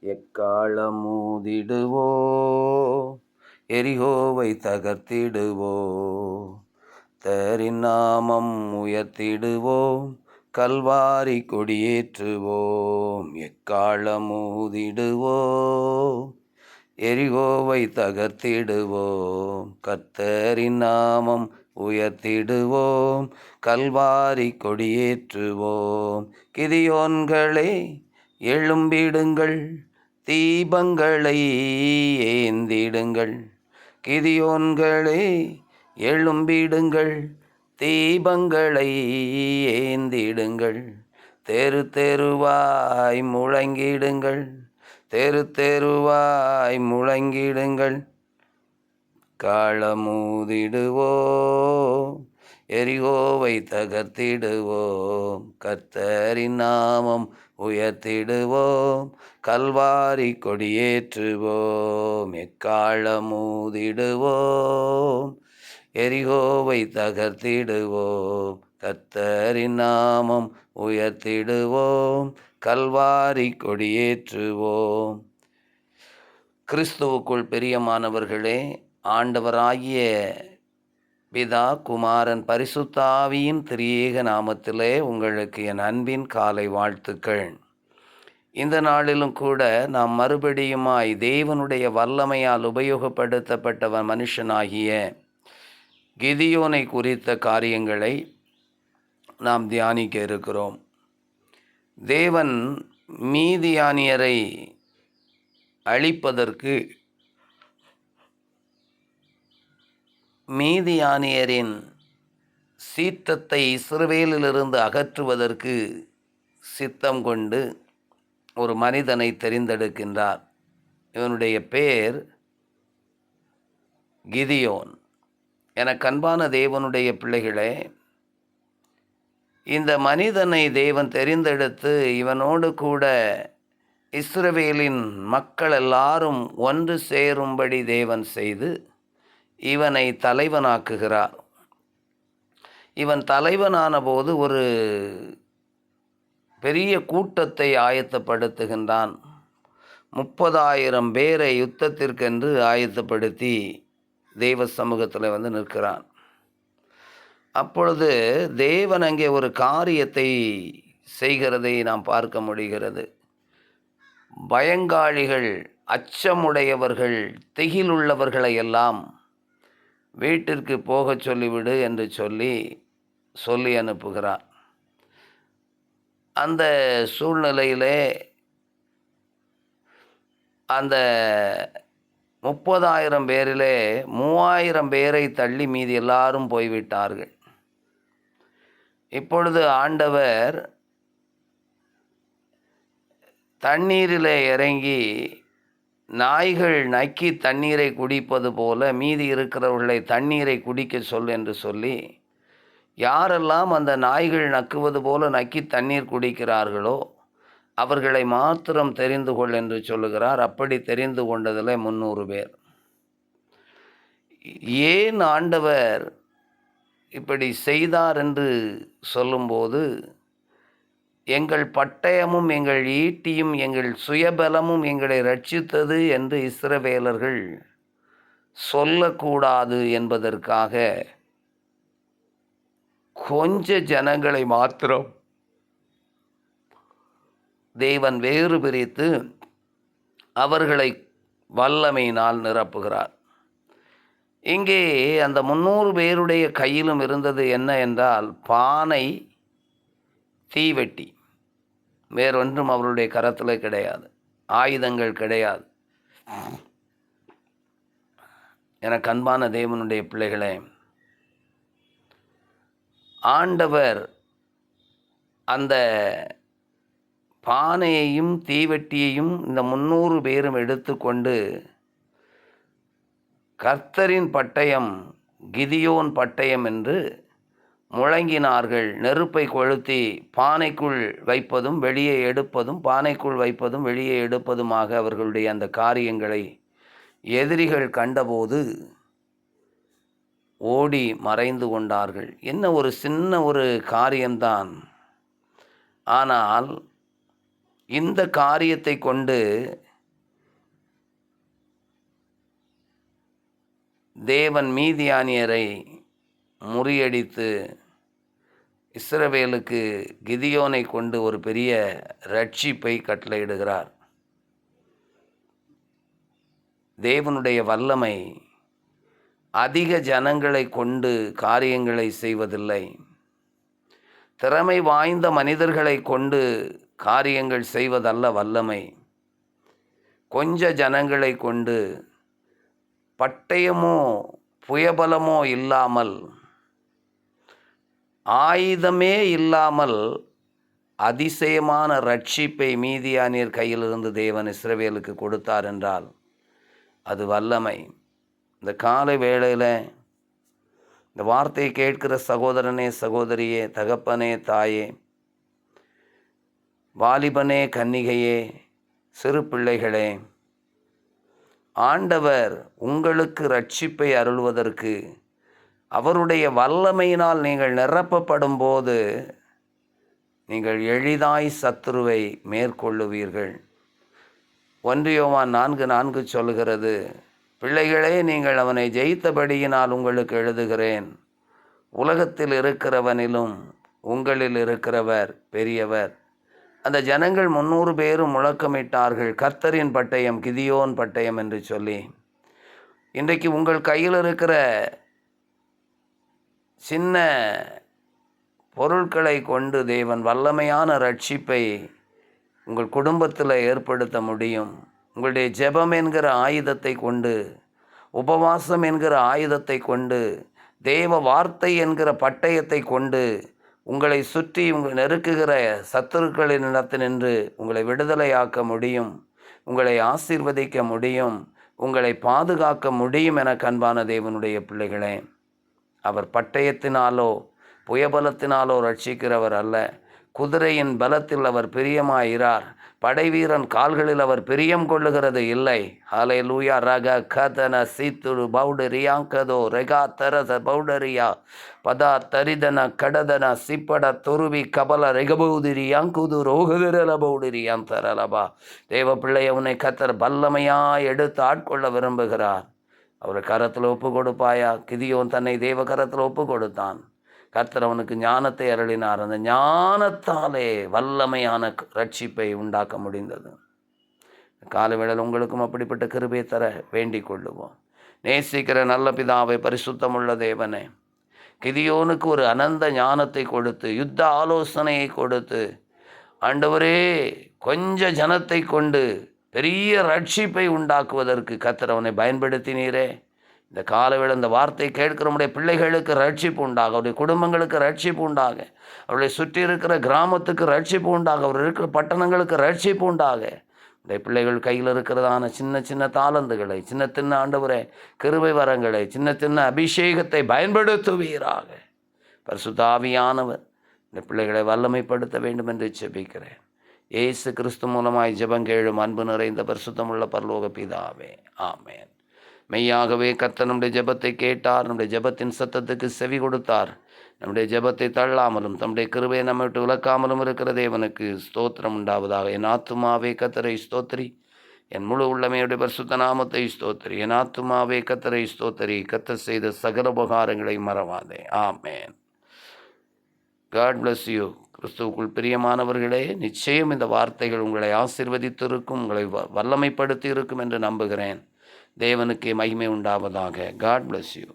எக்காலமூதிடுவோ எரிகோவை தகர்த்திடுவோ தரின் நாமம் உயர்த்திடுவோம் கல்வாரி கொடியேற்றுவோம். எக்காலமூதிடுவோம் எரிகோவை தகர்த்திடுவோம் கர்த்தரின் நாமம் உயர்த்திடுவோம் கல்வாரி கொடியேற்றுவோம். கிதியோன்களே எழும்பிடுங்கள் தீபங்களை ஏந்திடுங்கள். கிதியோன்களே எழும்பிடுங்கள் தீபங்களை ஏந்திடுங்கள். தெரு தெருவாய் முழங்கிடுங்கள் தெரு தெருவாய் முழங்கிடுங்கள். காளமூதிடுவோம் எரிகோவை தகர்த்திடுவோம் கர்த்தரின் நாமம் உயர்த்திடுவோம் கல்வாரி கொடியேற்றுவோம். எக்காளமூதிடுவோம் எரிகோவை தகர்த்திடுவோம் கர்த்தரின் நாமம் உயர்த்திடுவோம் கல்வாரி கொடியேற்றுவோம். கிறிஸ்துவுக்குள் பிரியமானவர்களே, ஆண்டவராகிய பிதா குமாரன் பரிசுத்த ஆவியின் திரியேக நாமத்திலே உங்களுக்கு என் அன்பின் காலை வாழ்த்துக்கள். இந்த நாளிலும் கூட நாம் மறுபடியுமாய் தேவனுடைய வல்லமையால் உபயோகப்படுத்தப்பட்ட மனுஷனாகிய கிதியோனை குறித்த காரியங்களை நாம் தியானிக்க இருக்கிறோம். தேவன் மீதியானியரை அழிப்பதற்கு, மீதியானியரின் சீற்றத்தை இஸ்ரவேலிலிருந்து அகற்றுவதற்கு சித்தம் கொண்டு ஒரு மனிதனை தெரிந்தெடுக்கின்றார். இவனுடைய பேர் கிதியோன். எனக்கு அன்பான தேவனுடைய பிள்ளைகளே, இந்த மனிதனை தேவன் தெரிந்தெடுத்து இவனோடு கூட இஸ்ரவேலின் மக்கள் எல்லாரும் ஒன்று சேரும்படி தேவன் செய்து இவனை தலைவனாக்குகிறார். இவன் தலைவனான போது ஒரு பெரிய கூட்டத்தை ஆயத்தப்படுத்துகின்றான். 30,000 பேரை யுத்தத்திற்கென்று ஆயத்தப்படுத்தி தெய்வ சமூகத்தில் நிற்கிறான். அப்பொழுது தேவன் அங்கே ஒரு காரியத்தை செய்கிறதை நாம் பார்க்க முடிகிறது. பயங்காளிகள், அச்சமுடையவர்கள், திகிலுள்ளவர்களை எல்லாம் வீட்டிற்கு போகச் சொல்லிவிடு என்று சொல்லி அனுப்புகிறார். அந்த சூழ்நிலையிலே அந்த 30,000 பேரிலே 3,000 பேரை தள்ளி மீதி எல்லாரும் போய்விட்டார்கள். இப்பொழுது ஆண்டவர் தண்ணீரிலே இறங்கி நாய்கள் நக்கி தண்ணீரை குடிப்பது போல மீதி இருக்கிறவர்களை தண்ணீரை குடிக்க சொல் என்று சொல்லி, யாரெல்லாம் அந்த நாய்கள் நக்குவது போல நக்கி தண்ணீர் குடிக்கிறார்களோ அவர்களை மாத்திரம் தெரிந்து கொள் என்று சொல்லுகிறார். அப்படி தெரிந்து கொண்டதில் 300 பேர். ஏன் ஆண்டவர் இப்படி செய்தார் என்று சொல்லும்போது, எங்கள் பட்டயமும் எங்கள் ஈட்டியும் எங்கள் சுயபலமும் எங்களை ரட்சித்தது என்று இஸ்ரவேலர்கள் சொல்லக்கூடாது என்பதற்காக கொஞ்ச ஜனங்களை மாத்திரம் தேவன் வேறு பிரித்து அவர்களை வல்லமையினால் நிரப்புகிறார். இங்கே அந்த 300 பேருடைய கையிலும் இருந்தது என்ன என்றால் பானை, தீவெட்டி. வேறொன்றும் அவருடைய கரத்தில் கிடையாது, ஆயுதங்கள் கிடையாது. எனக்கு அன்பான தேவனுடைய பிள்ளைகளே, ஆண்டவர் அந்த பானையையும் தீவெட்டியையும் இந்த 300 பேரும் எடுத்துக்கொண்டு கர்த்தரின் பட்டயம் கிதியோன் பட்டயம் என்று முழங்கினார்கள். நெருப்பை கொளுத்தி பானைக்குள் வைப்பதும் வெளியே எடுப்பதும், பானைக்குள் வைப்பதும் வெளியே எடுப்பதுமாக அவர்களுடைய அந்த காரியங்களை எதிரிகள் கண்டபோது ஓடி மறைந்து கொண்டார்கள். என்ன ஒரு சின்ன ஒரு காரியம்தான். ஆனால் இந்த காரியத்தை கொண்டு தேவன் மீதியானியரை முறியடித்து இஸ்ரவேலுக்கு கிதியோனை கொண்டு ஒரு பெரிய ரட்சிப்பை கட்டளையிடுகிறார். தேவனுடைய வல்லமை அதிக ஜனங்களை கொண்டு காரியங்களை செய்வதில்லை. திறமை வாய்ந்த மனிதர்களை கொண்டு காரியங்கள் செய்வதல்ல வல்லமை. கொஞ்ச ஜனங்களை கொண்டு பட்டயமோ புயபலமோ இல்லாமல், ஆயுதமே இல்லாமல் அதிசயமான ரட்சிப்பை மீதியானியர் கையிலிருந்து தேவன் இஸ்ரவேலுக்கு கொடுத்தார் என்றால் அது வல்லமை. இந்த காலை வேளையில் இந்த வார்த்தையை கேட்கிற சகோதரனே, சகோதரியே, தகப்பனே, தாயே, வாலிபனே, கன்னிகையே, சிறு பிள்ளைகளே, ஆண்டவர் உங்களுக்கு ரட்சிப்பை அருள்வதற்கு அவருடைய வல்லமையினால் நீங்கள் நிரப்பப்படும் போது நீங்கள் எளிதாய் சத்துருவை மேற்கொள்ளுவீர்கள். 1 யோவான் 4:4 சொல்கிறது, பிள்ளைகளே, நீங்கள் அவனை ஜெயித்தபடியினால் உங்களுக்கு எழுதுகிறேன். உலகத்தில் இருக்கிறவனிலும் உங்களில் இருக்கிறவர் பெரியவர். அந்த ஜனங்கள் 300 பேரும் முழக்கமிட்டார்கள், கர்த்தரின் பட்டயம், கிதியோன் பட்டயம் என்று சொல்லி. இன்றைக்கு உங்கள் கையில் இருக்கிற சின்ன பொருட்களை கொண்டு தேவன் வல்லமையான ரட்சிப்பை உங்கள் குடும்பத்தில் ஏற்படுத்த முடியும். உங்களுடைய ஜெபம் என்கிற ஆயுதத்தை கொண்டு, உபவாசம் என்கிற ஆயுதத்தை கொண்டு, தேவ வார்த்தை என்கிற பட்டயத்தை கொண்டு உங்களை சுற்றி நெருக்குகிற சத்துருக்களினிடத்தினின்று உங்களை விடுதலையாக்க முடியும். உங்களை ஆசீர்வதிக்க முடியும். உங்களை பாதுகாக்க முடியும் என கண்பான தேவனுடைய பிள்ளைகளே, அவர் பட்டயத்தினாலோ புயபலத்தினாலோ ரட்சிக்கிறவர் அல்ல. குதிரையின் பலத்தில் அவர் பிரியமாயிரார். படைவீரன் கால்களில் அவர் பிரியம் கொள்ளுகிறது இல்லை. ஹல்லேலூயா. ரக கதன சீத்துரு பௌடரியாங்கதோ ரெகா தரத பௌடரியா பதா தரிதன கடதன சிப்பட துருவி கபல ரெகபௌதிரியாங்குது ரோகுதிரல பௌடரியாந்தரலபா. தேவ பிள்ளைய உன்னை கத்தர் வல்லமையாய் எடுத்து ஆட்கொள்ள விரும்புகிறார். அவர் கரத்தில் ஒப்பு கொடுப்பாயா? கிதியோன் தன்னை தேவ கரத்தில் ஒப்பு கொடுத்தான். கர்த்தர் அவனுக்கு ஞானத்தை அருளினார். அந்த ஞானத்தாலே வல்லமையான ரட்சிப்பை உண்டாக்க முடிந்தது. காலவேளையில் உங்களுக்கும் அப்படிப்பட்ட கிருபையை தர வேண்டிக் கொள்ளுவோம். நேசிக்கிற நல்ல பிதாவை, பரிசுத்தமுள்ள தேவனே, கிதியோனுக்கு ஒரு அனந்த ஞானத்தை கொடுத்து, யுத்த ஆலோசனையை கொடுத்து, ஆண்டவரே, கொஞ்ச ஜனத்தை கொண்டு பெரிய ரட்சிப்பை உண்டாக்குவதற்கு கர்த்தர் அவனை பயன்படுத்தினீரே. இந்த காலவேளை இந்த வார்த்தை கேட்கிற நம்முடைய பிள்ளைகளுக்கு ரட்சிப்பு உண்டாக, அவருடைய குடும்பங்களுக்கு ரட்சிப்பு உண்டாக, அவருடைய சுற்றி இருக்கிற கிராமத்துக்கு ரட்சிப்பு உண்டாக, அவர் இருக்கிற பட்டணங்களுக்கு ரட்சிப்பு உண்டாக. இந்த பிள்ளைகள் கையில் இருக்கிறதான சின்ன சின்ன தாளந்துகளை, சின்ன சின்ன ஆண்டவரே கிருபை வரங்களை, சின்ன சின்ன அபிஷேகத்தை பயன்படுத்துவீராக. பரிசுத்த ஆவியானவர் இந்த பிள்ளைகளை வல்லமைப்படுத்த வேண்டும் என்று ஜெபிக்கிறேன். இயேசு கிறிஸ்து மூலமாய் ஜெபங்கேழும் அன்பு நிறைந்த பரிசுத்தமுள்ள பரலோக பிதாவே, ஆமேன். மெய்யாகவே கர்த்தர் நம்முடைய ஜெபத்தை கேட்டார். நம்முடைய ஜெபத்தின் சத்தத்துக்கு செவி கொடுத்தார். நம்முடைய ஜெபத்தை தள்ளாமலும் தம்முடைய கிருபையை நம்மை விட்டு விலக்காமலும் இருக்கிற தேவனுக்கு ஸ்தோத்திரம் உண்டாவதாக. என் ஆத்துமாவே கர்த்தரை ஸ்தோத்திரி, என் முழு உள்ளமையுடைய பரிசுத்த நாமத்தை ஸ்தோத்திரி. என் ஆத்துமாவே கர்த்தரை ஸ்தோத்திரி, கர்த்தர் செய்த சகல உபகாரங்களை மறவாதே. ஆமேன். God bless you. கிறிஸ்துவுக்குள் பிரியமானவர்களே, நிச்சயம் இந்த வார்த்தைகள் உங்களை ஆசீர்வதித்திருக்கும், உங்களை வல்லமைப்படுத்தி இருக்கும் என்று நம்புகிறேன். தேவனுக்கே மகிமை உண்டாவதாக. God bless you.